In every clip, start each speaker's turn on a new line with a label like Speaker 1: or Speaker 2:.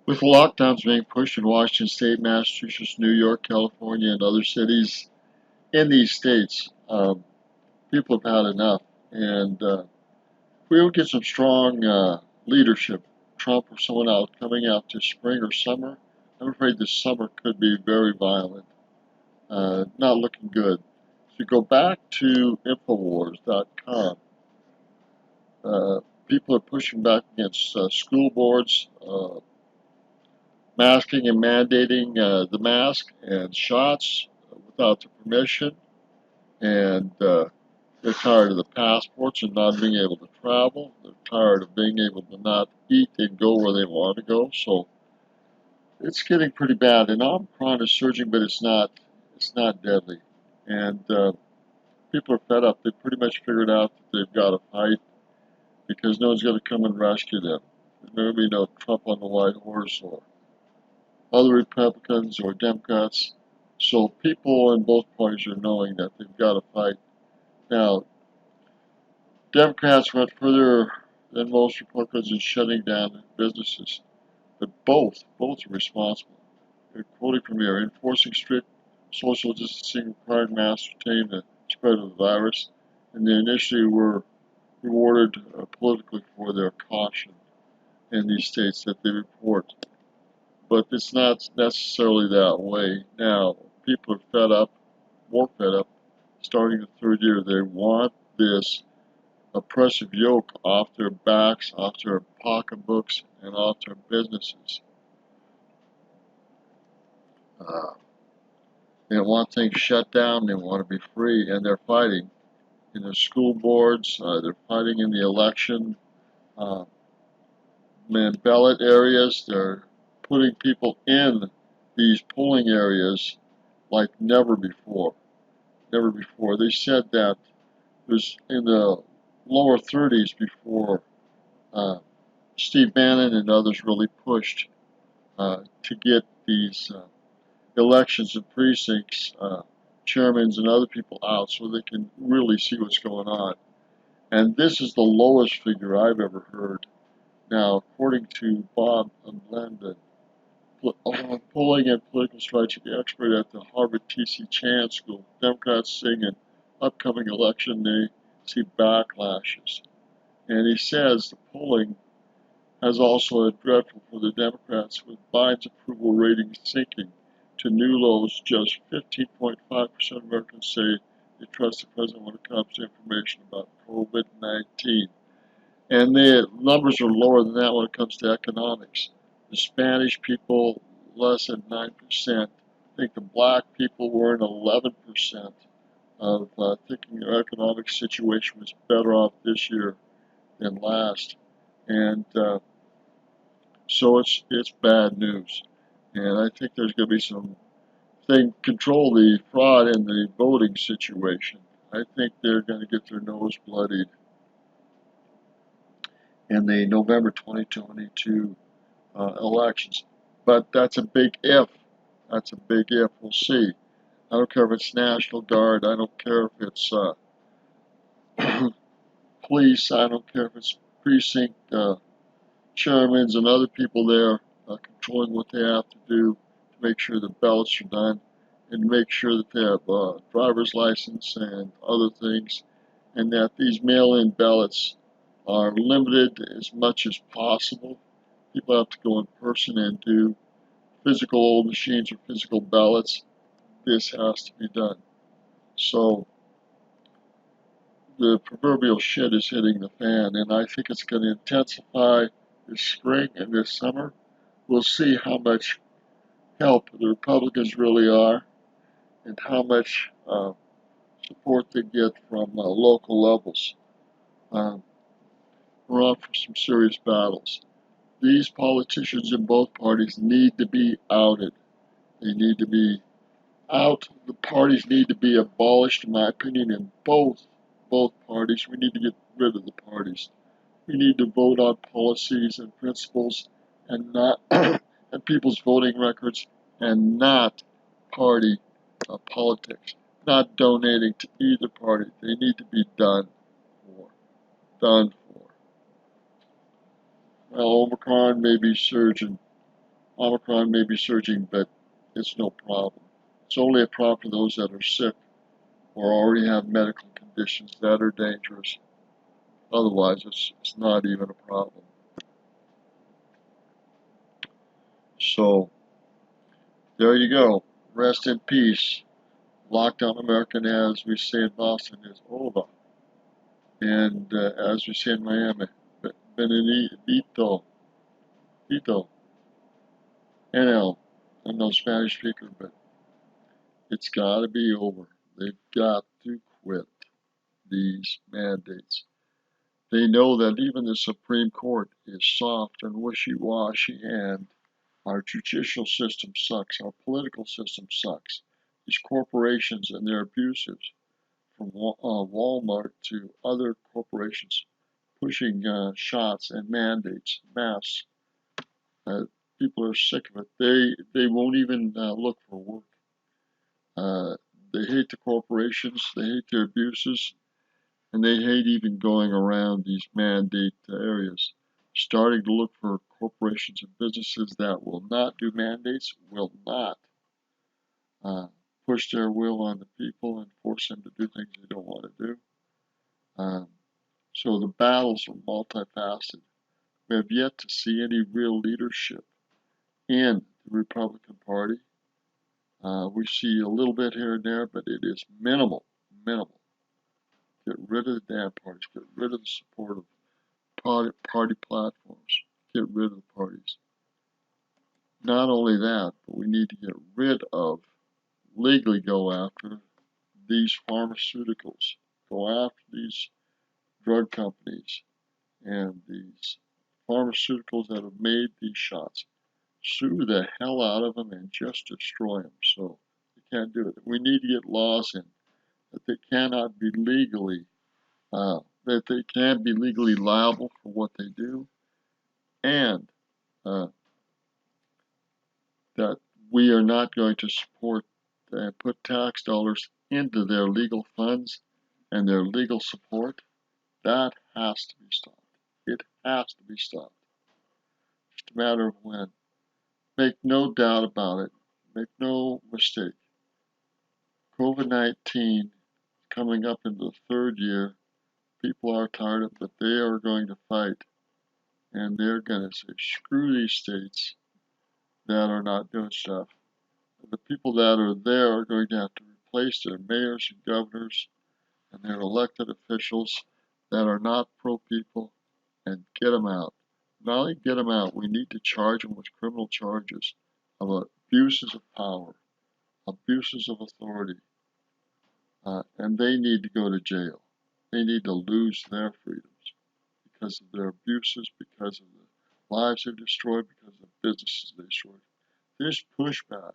Speaker 1: With lockdowns being pushed in Washington State, Massachusetts, New York, California, and other cities in these states, people have had enough. And if we don't get some strong leadership, Trump or someone else coming out this spring or summer, I'm afraid this summer could be very violent. Not looking good. If you go back to Infowars.com, people are pushing back against school boards masking and mandating the mask and shots without the permission, and they're tired of the passports and not being able to travel. They're tired of being able to not eat and go where they want to go. So it's getting pretty bad. And Omicron is surging, but it's not. It's not deadly. And people are fed up. They pretty much figured out that they've got to fight because no one's going to come and rescue them. There's going to be no Trump on the white horse or other Republicans or Democrats. So people in both parties are knowing that they've got to fight. Now, Democrats went further than most Republicans in shutting down businesses, but both are responsible. They're quoting from here, enforcing strict social distancing required masks to tame the spread of the virus, and they initially were rewarded politically for their caution in these states that they report. But it's not necessarily that way. Now, people are fed up, more fed up, starting the third year. They want this oppressive yoke off their backs, off their pocketbooks, and off their businesses. They want things shut down, they want to be free, and they're fighting in the school boards, they're fighting in the election, uh, in ballot areas, they're putting people in these polling areas like never before. Never before. They said that it was in the lower 30s before Steve Bannon and others really pushed to get these elections and precincts, chairmen and other people out so they can really see what's going on. And this is the lowest figure I've ever heard. Now, according to Bob London, polling and political strategy expert at the Harvard T.C. Chan School, Democrats saying in upcoming election they see backlashes. And he says the polling has also been dreadful for the Democrats, with Biden's approval rating sinking to new lows. Just 15.5% of Americans say they trust the president when it comes to information about COVID-19. And the numbers are lower than that when it comes to economics. The Spanish people, less than 9%. I think the black people were in 11% of thinking their economic situation was better off this year than last. And so it's bad news. And I think there's going to be some thing control the fraud in the voting situation. I think they're going to get their nose bloodied in the November 2022 elections. But that's a big if. That's a big if. We'll see. I don't care if it's National Guard. I don't care if it's police. I don't care if it's precinct chairmen and other people there controlling what they have to do to make sure the ballots are done and make sure that they have driver's license and other things, and that these mail-in ballots are limited as much as possible. People have to go in person and do physical old machines or physical ballots. This has to be done. So the proverbial shit is hitting the fan, and I think it's going to intensify this spring and this summer. We'll see how much help the Republicans really are and how much support they get from local levels. We're on for some serious battles. These politicians in both parties need to be outed. They need to be out. The parties need to be abolished, in my opinion, in both parties. We need to get rid of the parties. We need to vote on policies and principles and not and people's voting records and not party politics. Not donating to either party. They need to be done for. Done for. Well, Omicron may be surging. Omicron may be surging, but it's no problem. It's only a problem for those that are sick or already have medical conditions that are dangerous. Otherwise, it's not even a problem. So, there you go. Rest in peace. Lockdown American, as we say in Boston, is over. And as we say in Miami, Benedito, Tito, NL. I'm no Spanish speaker, but it's got to be over. They've got to quit these mandates. They know that even the Supreme Court is soft and wishy-washy, and our judicial system sucks. Our political system sucks. These corporations and their abuses, from Walmart to other corporations, pushing shots and mandates, masks. People are sick of it. They won't even look for work. They hate the corporations. They hate their abuses. And they hate even going around these mandate areas. Starting to look for corporations and businesses that will not do mandates, will not push their will on the people and force them to do things they don't want to do. So the battles are multifaceted. We have yet to see any real leadership in the Republican Party. We see a little bit here and there, but it is minimal, minimal. Get rid of the damn parties. Get rid of the support of party platforms. Get rid of the parties. Not only that, but we need to get rid of, legally go after these pharmaceuticals. Go after these drug companies and these pharmaceuticals that have made these shots. Sue the hell out of them and just destroy them. So you can't do it. We need to get laws in that they cannot be legally liable for what they do, and that we are not going to support and put tax dollars into their legal funds and their legal support. That has to be stopped. It has to be stopped. It's just a matter of when. Make no doubt about it. Make no mistake. COVID-19 coming up into the third year. People are tired of it, but they are going to fight. And they're going to say, screw these states that are not doing stuff. The people that are there are going to have to replace their mayors and governors and their elected officials that are not pro-people and get them out. Not only get them out, we need to charge them with criminal charges of abuses of power, abuses of authority, and they need to go to jail. They need to lose their freedoms because of their abuses, because of the lives they've destroyed, because of the businesses they destroyed. This pushback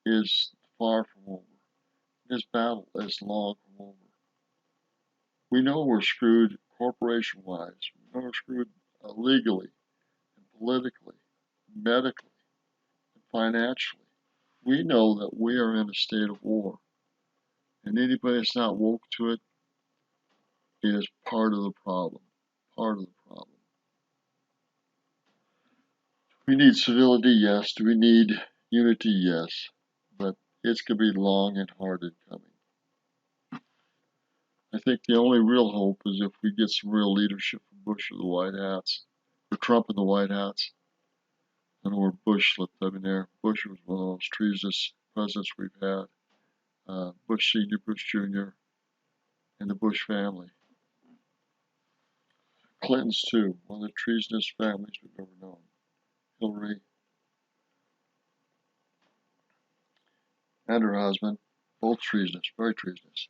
Speaker 1: is far from over. This battle is long from over. We know we're screwed corporation-wise. We know we're screwed legally and politically, medically, and financially. We know that we are in a state of war. And anybody that's not woke to it is part of the problem. Part of the problem. We need civility, yes. Do we need unity? Yes. But it's going to be long and hard in coming. I think the only real hope is if we get some real leadership from Bush or the White Hats, or Trump and the White Hats. I know where Bush slipped up in there. Bush was one of those treasonous presidents we've had. Bush Sr., Bush Jr., and the Bush family. Clintons, too, one of the treasonous families we've ever known. Hillary and her husband, both treasonous, very treasonous.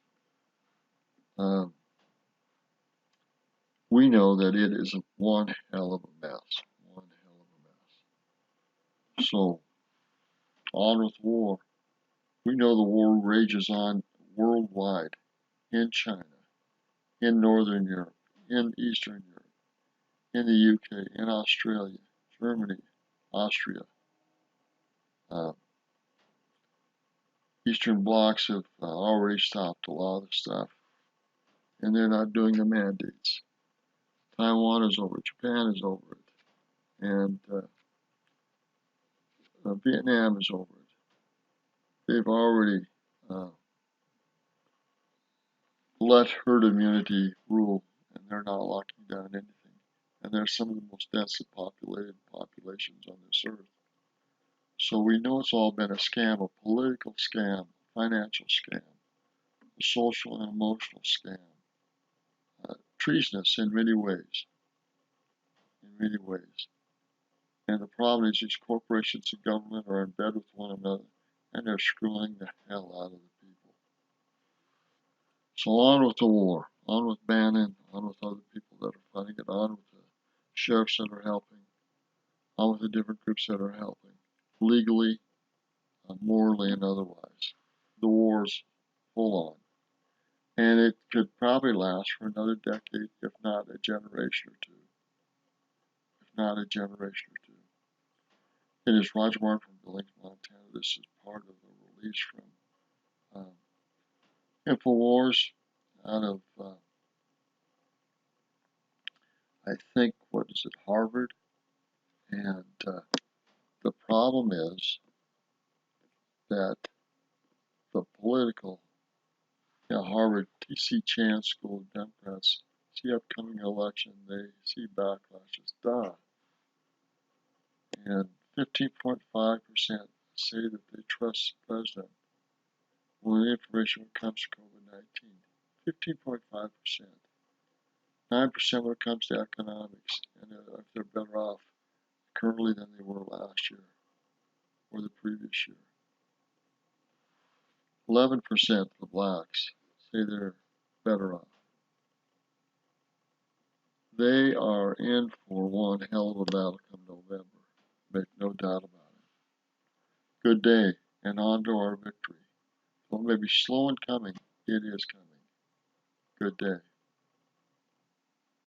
Speaker 1: We know that it is one hell of a mess. One hell of a mess. So, on with war. We know the war rages on worldwide, in China, in Northern Europe, in Eastern Europe, in the UK, in Australia, Germany, Austria. Eastern blocs have already stopped a lot of the stuff, and they're not doing the mandates. Taiwan is over it, Japan is over it, and Vietnam is over it. They've already let herd immunity rule, and they're not locking down anything. And they're some of the most densely populated populations on this earth. So we know it's all been a scam, a political scam, a financial scam, a social and emotional scam, treasonous in many ways, And the problem is these corporations and government are in bed with one another, and they're screwing the hell out of the people. So on with the war, on with Bannon, on with other people that are fighting it, on with the sheriffs that are helping, on with the different groups that are helping, legally, morally, and otherwise. The war's full on. And it could probably last for another decade, if not a generation or two. It is Roger Martin from Billings, Montana. This is part of the release from InfoWars out of, I think, what is it, Harvard? And the problem is that the political, Harvard, T.C. Chan School of Democrats, see upcoming election, they see backlashes, and 15.5% say that they trust the president when information comes to COVID-19. 15.5%. 9% when it comes to economics, and if they're better off currently than they were last year or the previous year. 11% of the blacks say they're better off. They are in for one hell of a battle come November. Make no doubt about it. Good day, and on to our victory. Well, maybe slow in coming, it is coming. Good day.